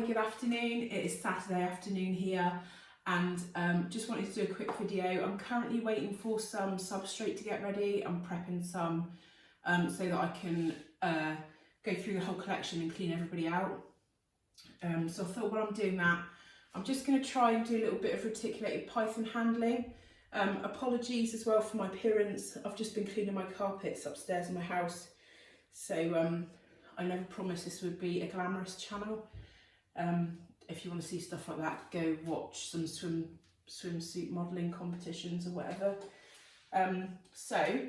good afternoon. It is Saturday afternoon here, and just wanted to do a quick video. I'm currently waiting for some substrate to get ready. I'm prepping some so that I can go through the whole collection and clean everybody out. So I thought while I'm doing that, I'm just going to try and do a little bit of reticulated python handling. Apologies as well for my appearance. I've just been cleaning my carpets upstairs in my house, so I never promised this would be a glamorous channel. If you want to see stuff like that, go watch some swimsuit modelling competitions or whatever. So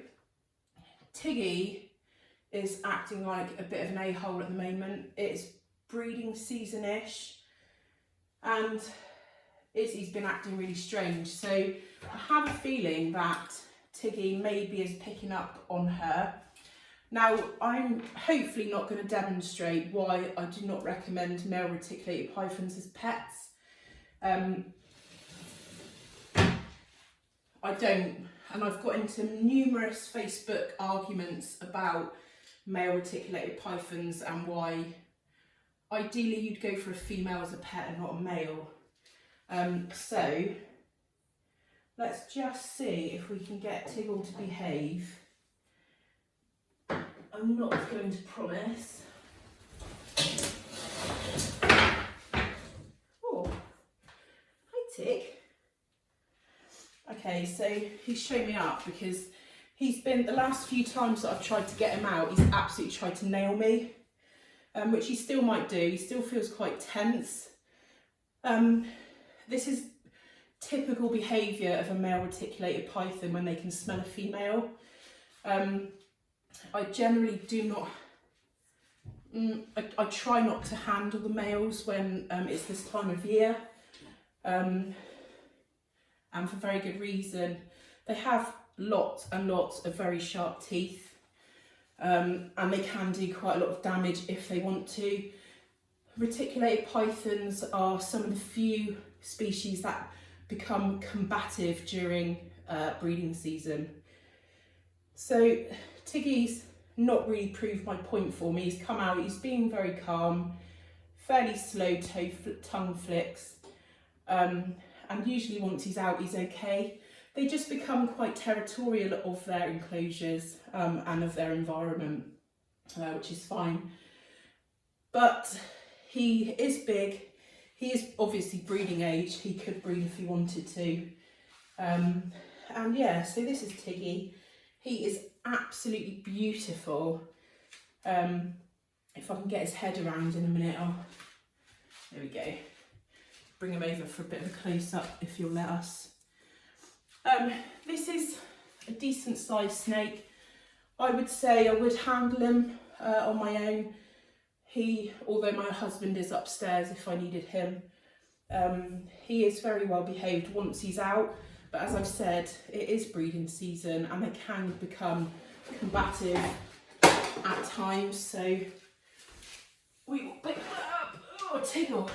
Tiggy is acting like a bit of an a-hole at the moment. It's breeding season-ish, and Izzy's been acting really strange. So I have a feeling that Tiggy maybe is picking up on her. Now, I'm hopefully not going to demonstrate why I do not recommend male reticulated pythons as pets. I don't, and I've got into numerous Facebook arguments about male reticulated pythons and why ideally you'd go for a female as a pet and not a male. So let's just see if we can get Tiggle to behave. I'm not going to promise. Oh, hi Tig. Okay, so he's shown me up because he's been, the last few times that I've tried to get him out, he's absolutely tried to nail me, which he still might do. He still feels quite tense. This is typical behaviour of a male reticulated python when they can smell a female. I generally do not, I try not to handle the males when it's this time of year, and for very good reason. They have lots and lots of very sharp teeth, and they can do quite a lot of damage if they want to. Reticulated pythons are some of the few species that become combative during breeding season. So Tiggy's not really proved my point for me. He's come out, he's being very calm, fairly slow tongue flicks, and usually once he's out he's okay. They just become quite territorial of their enclosures and of their environment, which is fine. But he is big, he is obviously breeding age, he could breed if he wanted to. And yeah, so this is Tiggy. He is absolutely beautiful. If I can get his head around in a minute, there we go. Bring him over for a bit of a close-up if you'll let us. This is a decent sized snake. I would say I would handle him on my own. Although my husband is upstairs if I needed him, he is very well behaved once he's out. But as I've said, it is breeding season and they can become combative at times. So we will pick that up. Oh, Tiggle.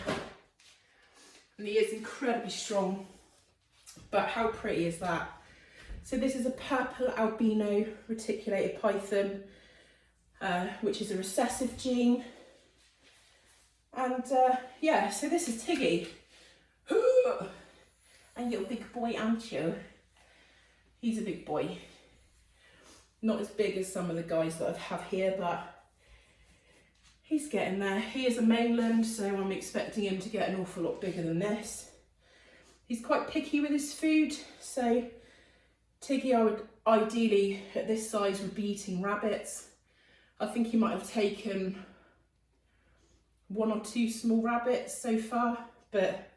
And he is incredibly strong. But how pretty is that? So this is a purple albino reticulated python, which is a recessive gene. And yeah, so this is Tiggy. And you're a big boy, aren't you? He's a big boy. Not as big as some of the guys that I have here, but he's getting there. He is a mainland, so I'm expecting him to get an awful lot bigger than this. He's quite picky with his food, so Tiggy, I would ideally, at this size, would be eating rabbits. I think he might have taken 1 or 2 small rabbits so far, but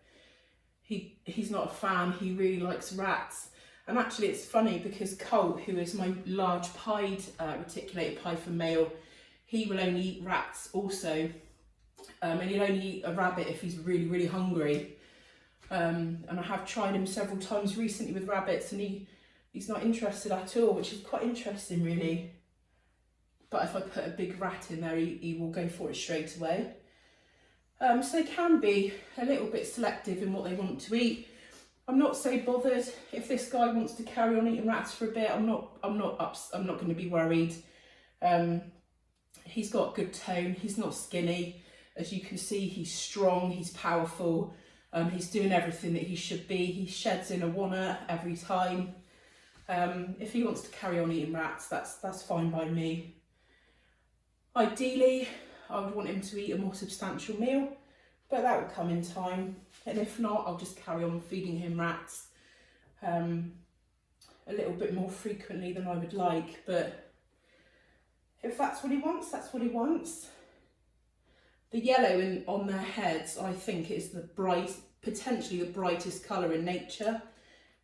he's not a fan. He really likes rats. And actually it's funny because Colt, who is my large pied reticulated python male, he will only eat rats also, and he'll only eat a rabbit if he's really, really hungry. And I have tried him several times recently with rabbits and he's not interested at all, which is quite interesting really. But if I put a big rat in there, he will go for it straight away. So they can be a little bit selective in what they want to eat. I'm not so bothered if this guy wants to carry on eating rats for a bit. I'm not going to be worried. He's got good tone. He's not skinny. As you can see, he's strong, he's powerful, he's doing everything that he should be. He sheds in a wanna every time. If he wants to carry on eating rats, that's fine by me. Ideally, I would want him to eat a more substantial meal, but that will come in time. And if not, I'll just carry on feeding him rats a little bit more frequently than I would like. But if that's what he wants, that's what he wants. The yellow on their heads, I think, is potentially the brightest colour in nature.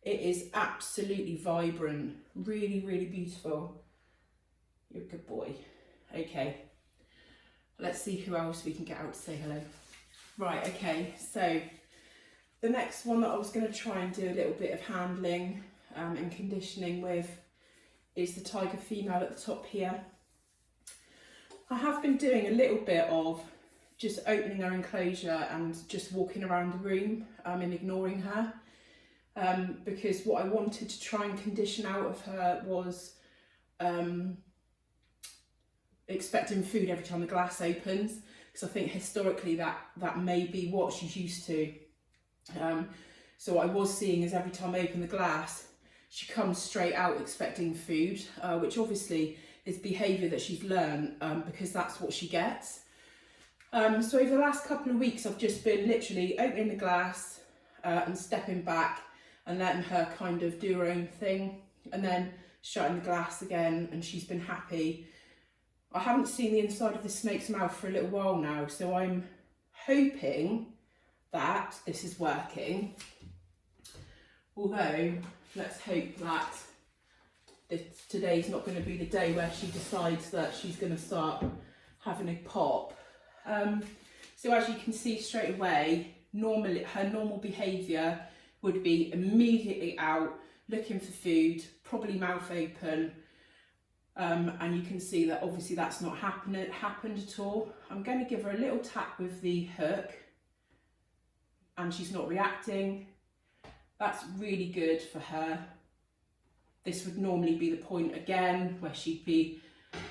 It is absolutely vibrant, really, really beautiful. You're a good boy. Okay, let's see who else we can get out to say hello. Right, okay, so the next one that I was going to try and do a little bit of handling and conditioning with is the tiger female at the top here. I have been doing a little bit of just opening her enclosure and just walking around the room and ignoring her, because what I wanted to try and condition out of her was expecting food every time the glass opens, because I think historically that may be what she's used to. So what I was seeing is every time I open the glass, she comes straight out expecting food, which obviously is behaviour that she's learned because that's what she gets. So over the last couple of weeks, I've just been literally opening the glass and stepping back and letting her kind of do her own thing, and then shutting the glass again, and she's been happy. I haven't seen the inside of the snake's mouth for a little while now, so I'm hoping that this is working. Although, let's hope that today's not going to be the day where she decides that she's going to start having a pop. So as you can see straight away, her normal behaviour would be immediately out looking for food, probably mouth open, and you can see that obviously that's not happened at all. I'm going to give her a little tap with the hook, and she's not reacting. That's really good for her. This would normally be the point again where she'd be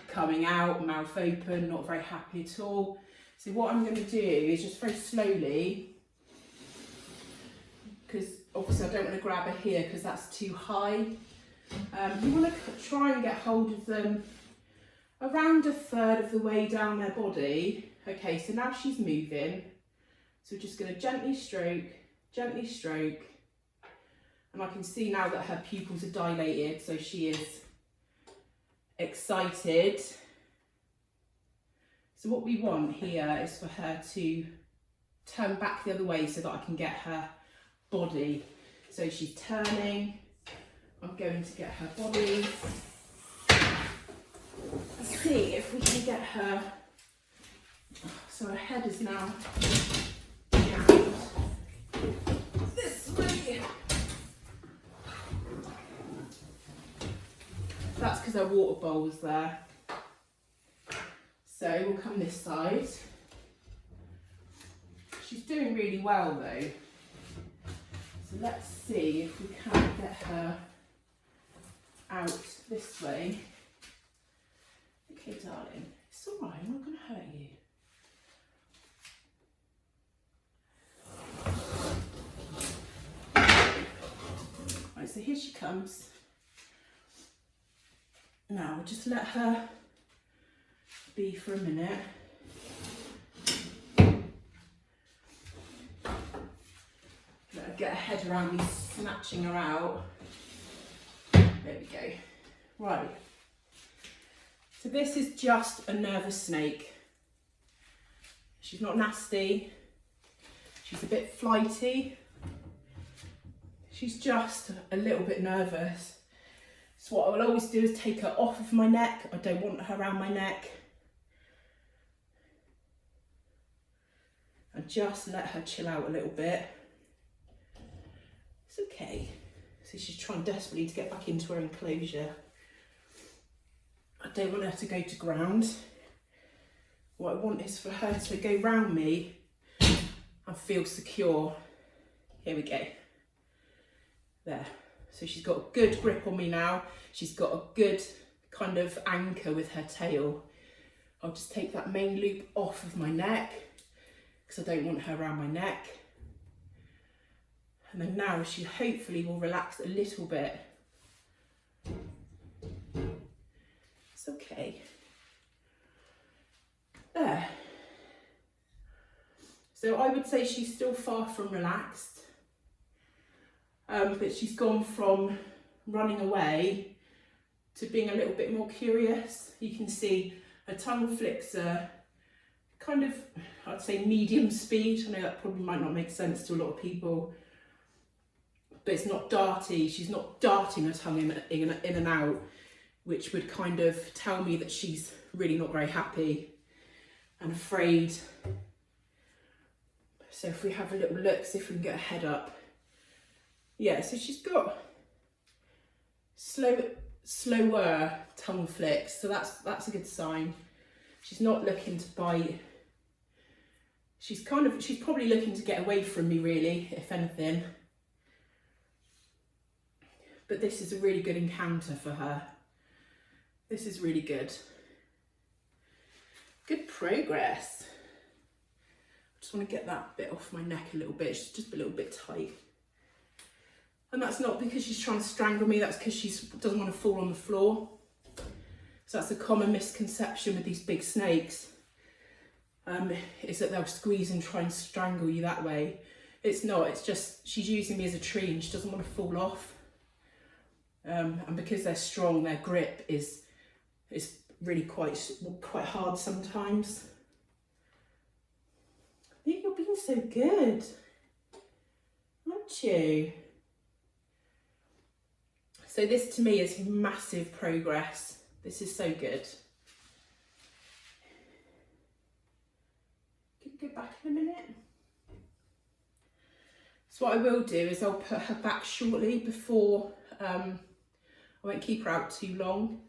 coming out, mouth open, not very happy at all. So what I'm going to do is just very slowly, because obviously I don't want to grab her here because that's too high. You want to try and get hold of them around a third of the way down their body. Okay, so now she's moving. So we're just going to gently stroke, and I can see now that her pupils are dilated, so she is excited. So what we want here is for her to turn back the other way so that I can get her body. So she's turning, I'm going to get her body. Let's see if we can get her, so her head is now down this way. That's because her water bowl was there. So we'll come this side. She's doing really well though. So let's see if we can get her out this way. Okay, darling, it's all right, I'm not going to hurt you. Right, so here she comes. Now we'll just let her be for a minute. Let her get her head around me snatching her out. There we go. Right. So this is just a nervous snake. She's not nasty. She's a bit flighty. She's just a little bit nervous. So what I will always do is take her off of my neck. I don't want her around my neck. And just let her chill out a little bit. It's okay. So she's trying desperately to get back into her enclosure. I don't want her to go to ground. What I want is for her to go round me and feel secure. Here we go. There. So she's got a good grip on me now. She's got a good kind of anchor with her tail. I'll just take that main loop off of my neck. because I don't want her around my neck. And then now she hopefully will relax a little bit. It's okay. There. So I would say she's still far from relaxed, but she's gone from running away to being a little bit more curious. You can see her tongue flicks are kind of, I'd say, medium speed. I know that probably might not make sense to a lot of people, but it's not darty. She's not darting her tongue in and out, which would kind of tell me that she's really not very happy and afraid. So if we have a little look, see if we can get her head up. Yeah, so she's got slower tongue flicks, so that's a good sign. She's not looking to bite. She's probably looking to get away from me, really, if anything. But this is a really good encounter for her. This is really good. Good progress. I just want to get that bit off my neck a little bit. It's just a little bit tight. And that's not because she's trying to strangle me, that's because she doesn't want to fall on the floor. So that's a common misconception with these big snakes, is that they'll squeeze and try and strangle you that way. It's not, it's just she's using me as a tree and she doesn't want to fall off. And because they're strong, their grip is really quite hard sometimes. You're being so good, aren't you? So this to me is massive progress. This is so good. Could go back in a minute. So what I will do is I'll put her back shortly before, I won't keep her out too long,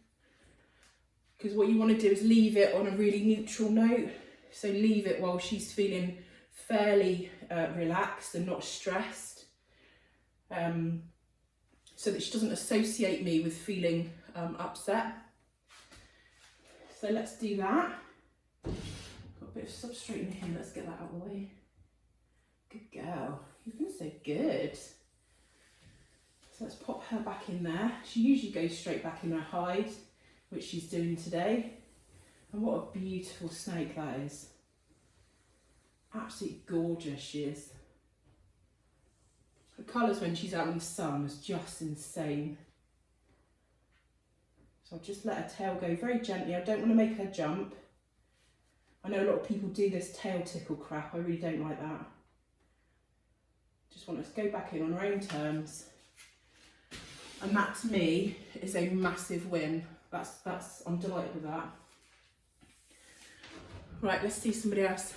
because what you want to do is leave it on a really neutral note. So leave it while she's feeling fairly relaxed and not stressed, so that she doesn't associate me with feeling upset. So let's do that. Got a bit of substrate in here, let's get that out of the way. Good girl, you've been so good. So let's pop her back in there. She usually goes straight back in her hide, which she's doing today. And what a beautiful snake that is. Absolutely gorgeous she is. Her colours when she's out in the sun is just insane. So I'll just let her tail go very gently. I don't want to make her jump. I know a lot of people do this tail tickle crap. I really don't like that. Just want us to go back in on her own terms. And that to me is a massive win. I'm delighted with that. Right, let's see somebody else.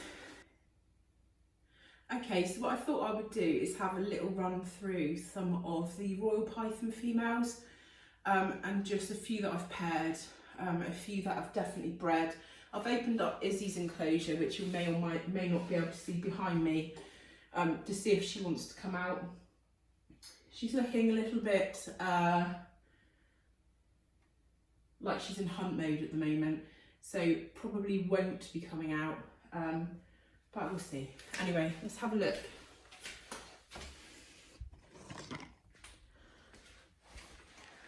Okay, so what I thought I would do is have a little run through some of the Royal Python females, and just a few that I've paired, a few that I've definitely bred. I've opened up Izzy's enclosure, which you may or may not be able to see behind me, to see if she wants to come out. She's looking a little bit like she's in hunt mode at the moment, so probably won't be coming out, but we'll see. Anyway, let's have a look.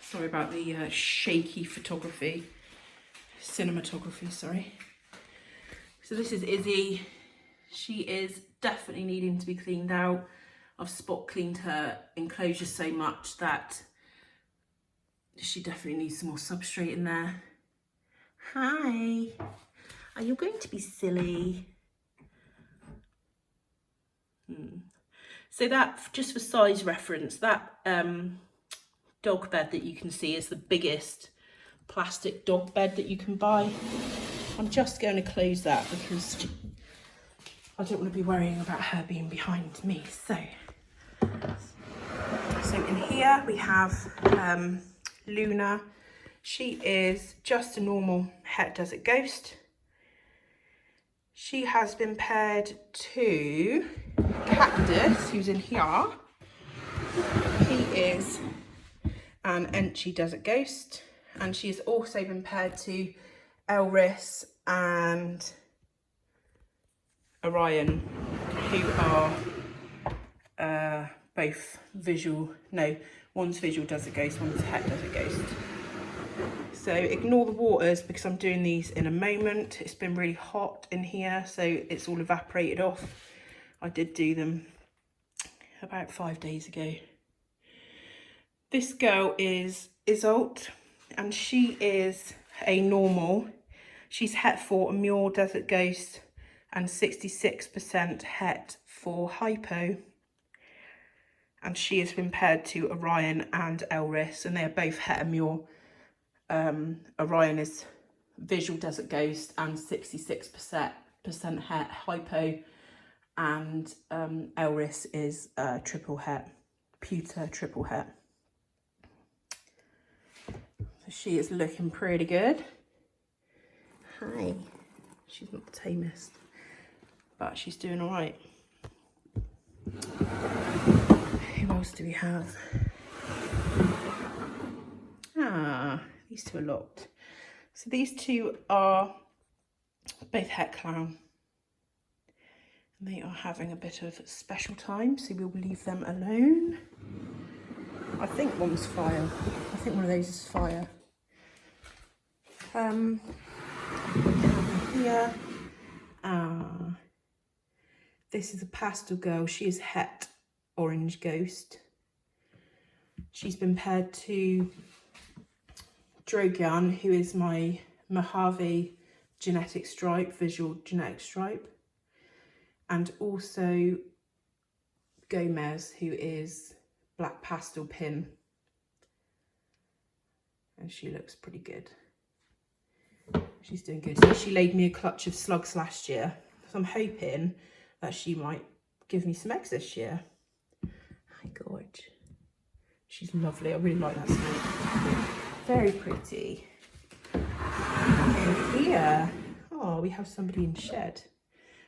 Sorry about the shaky cinematography, sorry. So this is Izzy. She is definitely needing to be cleaned out. I've spot cleaned her enclosure so much that she definitely needs some more substrate in there. Hi, are you going to be silly? So that, just for size reference, that dog bed that you can see is the biggest plastic dog bed that you can buy. I'm just going to close that because I don't want to be worrying about her being behind me. So in here we have Luna. She is just a normal het desert ghost. She has been paired to Cactus, who's in here. He is an Enchi desert ghost, and she has also been paired to Elris and Orion. who are both visual, no, one's visual desert ghost, one's het desert ghost. So ignore the waters because I'm doing these in a moment. It's been really hot in here, so it's all evaporated off. I did do them about 5 days ago. This girl is Isolt, and she is a normal. She's het for a mule desert ghost and 66% het for hypo. And she has been paired to Orion and Elris, and they are both het and mule. Orion is visual desert ghost and 66% het hypo, and Elris is triple het, pewter triple het. So she is looking pretty good. Hi. She's not the tamest, but she's doing all right. Who else do we have? These two are locked. So these two are both het clown. And they are having a bit of special time, so we'll leave them alone. I think one's fire. I think one of those is fire. Here. This is a pastel girl. She is het orange ghost. She's been paired to Drogian, who is my Mojave genetic stripe, visual genetic stripe, and also Gomez, who is black pastel pin, and she looks pretty good. She's doing good. So she laid me a clutch of slugs last year, so I'm hoping that she might give me some eggs this year. My God, she's lovely. I really like that snake. Very pretty. And here, oh, we have somebody in shed.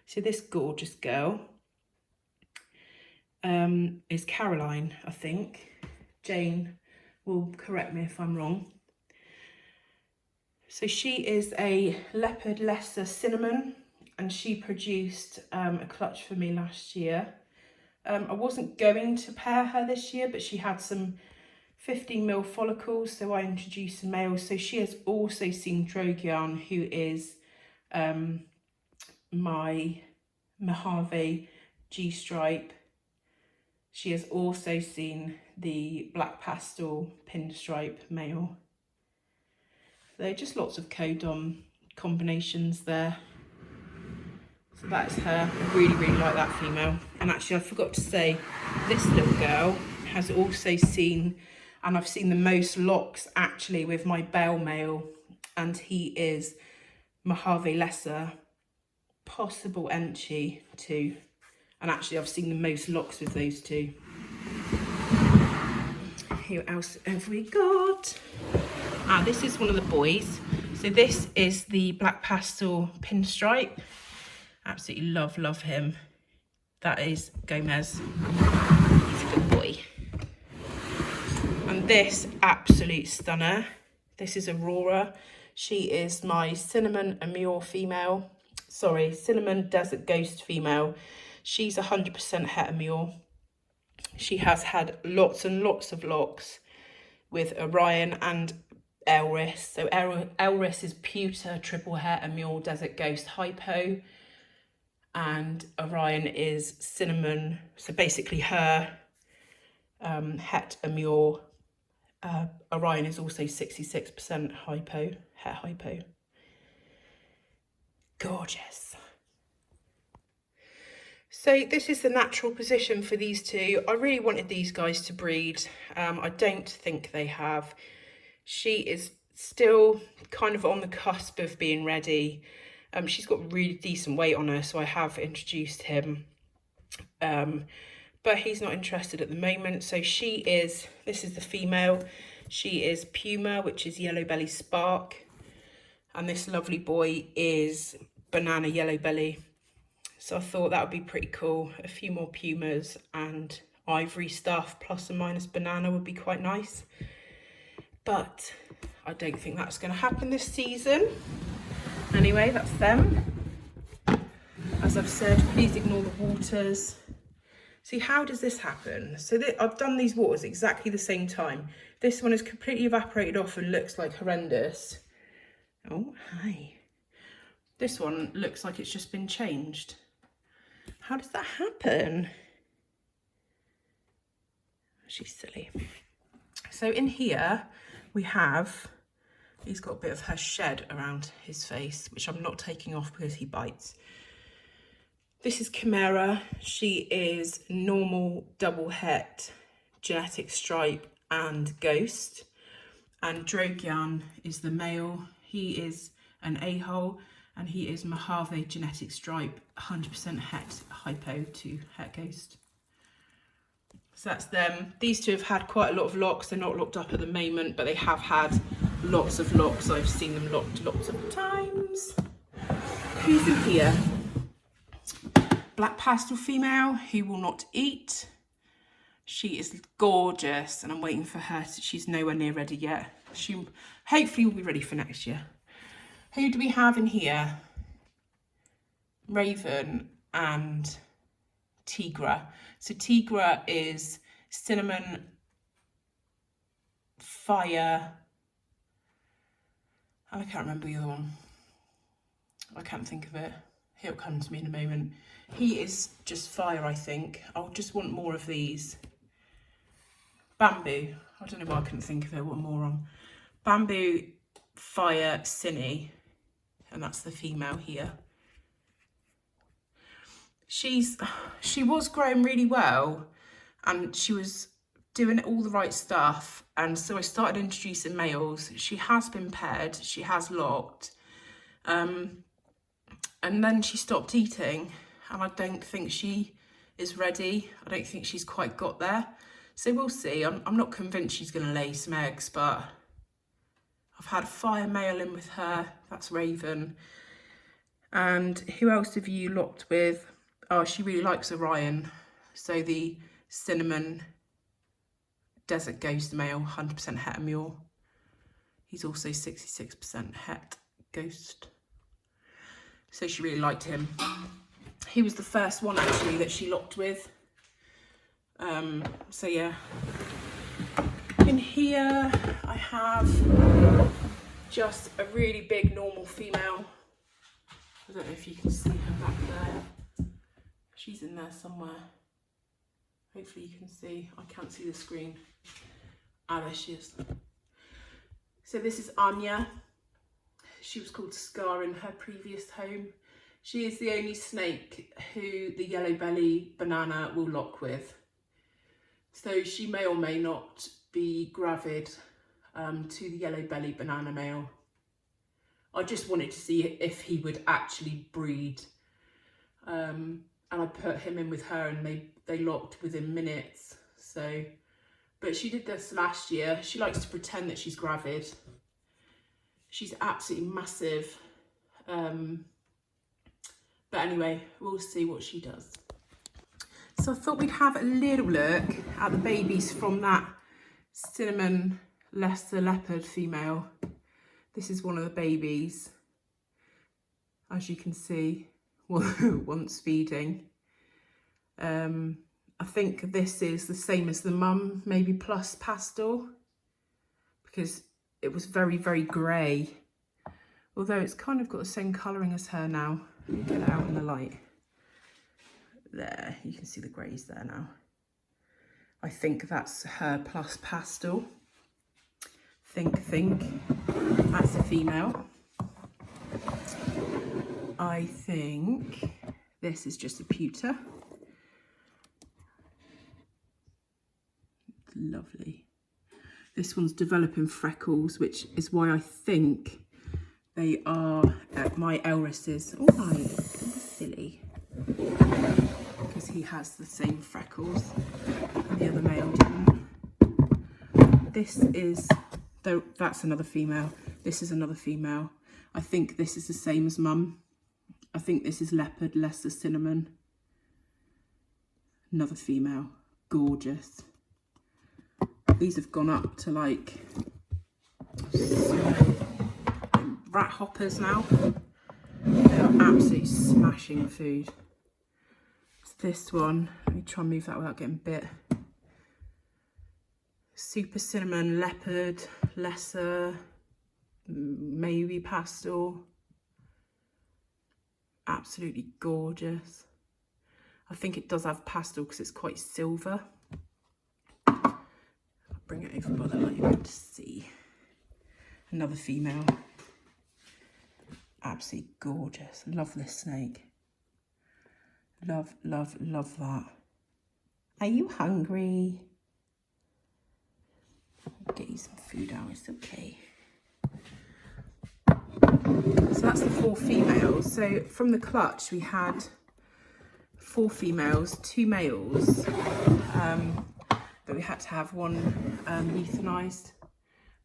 So this gorgeous girl is Caroline, I think. Jane will correct me if I'm wrong. So she is a leopard lesser cinnamon, and she produced a clutch for me last year. I wasn't going to pair her this year, but she had some 15mm follicles, so I introduced a male. So she has also seen Drogian, who is my Mojave G-stripe. She has also seen the black pastel pinstripe male. So just lots of codon combinations there. So that's her. I really, really like that female. And actually, I forgot to say, this little girl has also seen, and I've seen the most locks actually with my bell male, and he is Mojave Lesser, possible Enchi too. And actually, I've seen the most locks with those two. Who else have we got? This is one of the boys. So this is the black pastel pinstripe. Absolutely love him. That is Gomez. He's a good boy. And this absolute stunner. This is Aurora. She is my cinnamon amure female. Sorry, cinnamon desert ghost female. She's 100% het amure. She has had lots and lots of locks with Orion and Elris. So Elris is pewter triple het amure desert ghost hypo, and Orion is cinnamon. So basically her het amure. Orion is also 66% hypo, het hypo. Gorgeous. So this is the natural position for these two. I really wanted these guys to breed. I don't think they have. She is still kind of on the cusp of being ready. She's got really decent weight on her, so I have introduced him. But he's not interested at the moment. So she is, this is the female. She is Puma, which is Yellow Belly Spark. And this lovely boy is Banana Yellow Belly. So I thought that would be pretty cool. A few more Pumas and ivory stuff, plus and minus banana, would be quite nice. But I don't think that's going to happen this season. Anyway, that's them. As I've said, please ignore the waters. See, how does this happen? So I've done these waters exactly the same time. This one is completely evaporated off and looks like horrendous. Oh, hi. This one looks like it's just been changed. How does that happen? She's silly. So in here we have, he's got a bit of her shed around his face, which I'm not taking off because he bites. This is Chimera. She is normal, double het, genetic stripe and ghost. And Drogyan is the male. He is an a-hole and he is Mojave genetic stripe, 100% het, hypo to het ghost. So that's them. These two have had quite a lot of locks. They're not locked up at the moment, but they have had lots of locks. I've seen them locked lots of times. Who's in here? Black pastel female who will not eat. She is gorgeous and I'm waiting for her. She's nowhere near ready yet. She hopefully will be ready for next year. Who do we have in here? Raven and Tigra. So Tigra is cinnamon, fire, and I can't remember the other one. I can't think of it. He'll come to me in a moment. He is just fire, I think. I'll just want more of these. Bamboo. I don't know why I couldn't think of it. What more on? Bamboo, fire, Cinny. And that's the female here. She was growing really well and she was doing all the right stuff. And so I started introducing males. She has been paired. She has locked. And then she stopped eating and I don't think she is ready. I don't think she's quite got there. So we'll see. I'm not convinced she's going to lay some eggs, but I've had a fire male in with her. That's Raven. And who else have you locked with? Oh, she really likes Orion. So the cinnamon desert ghost male, 100% het mule. He's also 66% het ghost. So she really liked him. He was the first one actually that she locked with. So yeah. In here I have just a really big normal female. I don't know if you can see her back there. She's in there somewhere. Hopefully you can see. I can't see the screen. Ah, there she is. So this is Anya. She was called Scar in her previous home. She is the only snake who the yellow belly banana will lock with. So she may or may not be gravid to the yellow belly banana male. I just wanted to see if he would actually breed. And I put him in with her and they locked within minutes. So, but she did this last year. She likes to pretend that she's gravid. She's absolutely massive. But anyway, we'll see what she does. So I thought we'd have a little look at the babies from that cinnamon Leicester leopard female. This is one of the babies, as you can see, once feeding. I think this is the same as the mum, maybe plus pastel, because it was very, very grey. Although it's kind of got the same colouring as her now. Let me get it out in the light. There, you can see the greys there now. I think that's her plus pastel. Think. That's a female. I think this is just a pewter. Lovely. This one's developing freckles, which is why I think they are my Elris's. Oh, I'm silly. Because he has the same freckles and the other male didn't. This is, though, that's another female. This is another female. I think this is the same as mum. I think this is leopard, Leicester cinnamon. Another female. Gorgeous. These have gone up to like rat hoppers now. They're They are absolutely smashing food. It's this one. Let me try and move that without getting bit. Super cinnamon, leopard, lesser, maybe pastel. Absolutely gorgeous. I think it does have pastel because it's quite silver. I'll bring it over by the light you to see. Another female. Absolutely gorgeous. Love this snake. Love, love, love that. Are you hungry? I'll get you some food out, it's okay. So that's the 4 females. So from the clutch we had 4 females, 2 males, but we had to have one euthanized.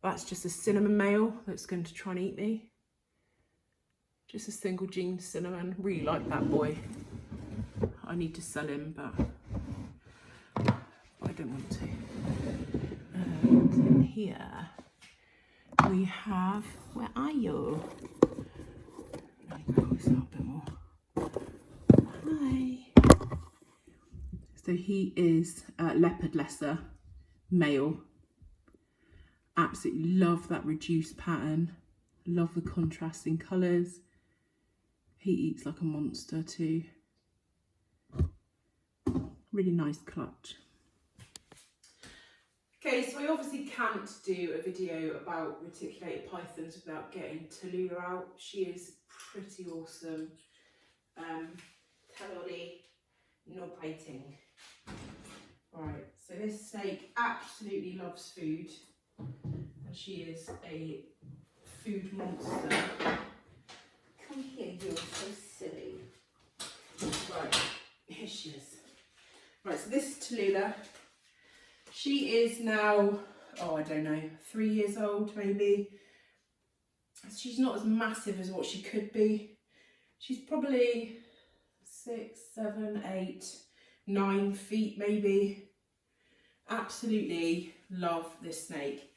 That's just a cinnamon male that's going to try and eat me. Just a single gene cinnamon. Really like that boy. I need to sell him, but I don't want to. And in here we have, where are you? Let me close up a bit more. Hi. So he is leopard lesser male. Absolutely love that reduced pattern. Love the contrasting colours. He eats like a monster too. Really nice clutch. Okay, so I obviously can't do a video about reticulated pythons without getting Tallulah out. She is pretty awesome. Tallulah, no biting. Right, so this snake absolutely loves food. And she is a food monster. Come here, you're so silly. Right, here she is. Right, so this is Tallulah. She is now, oh, I don't know, 3 years old maybe. She's not as massive as what she could be. She's probably 6, 7, 8, 9 feet maybe. Absolutely love this snake.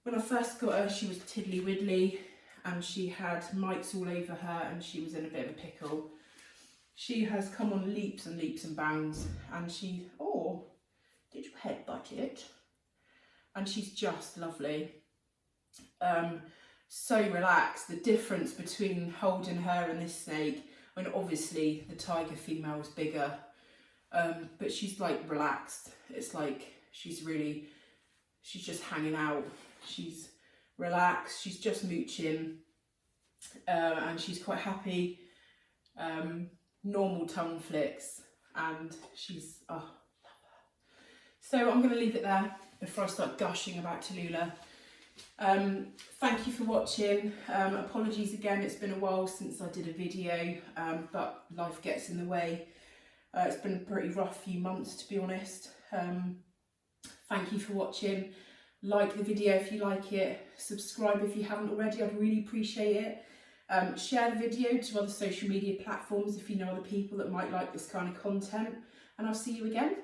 When I first got her, she was tiddly widdly and she had mites all over her and she was in a bit of a pickle. She has come on leaps and leaps and bounds and she, oh, did you headbutt it? And she's just lovely. So relaxed. The difference between holding her and this snake, when obviously the tiger female is bigger, but she's like relaxed. It's like she's just hanging out. She's relaxed. She's just mooching, and she's quite happy. Normal tongue flicks, and she's love her. So I'm going to leave it there before I start gushing about Tallulah. Thank you for watching. Apologies again, it's been a while since I did a video, but life gets in the way. It's been a pretty rough few months, to be honest. Thank you for watching. Like the video if you like it. Subscribe if you haven't already, I'd really appreciate it. Share the video to other social media platforms if you know other people that might like this kind of content. And I'll see you again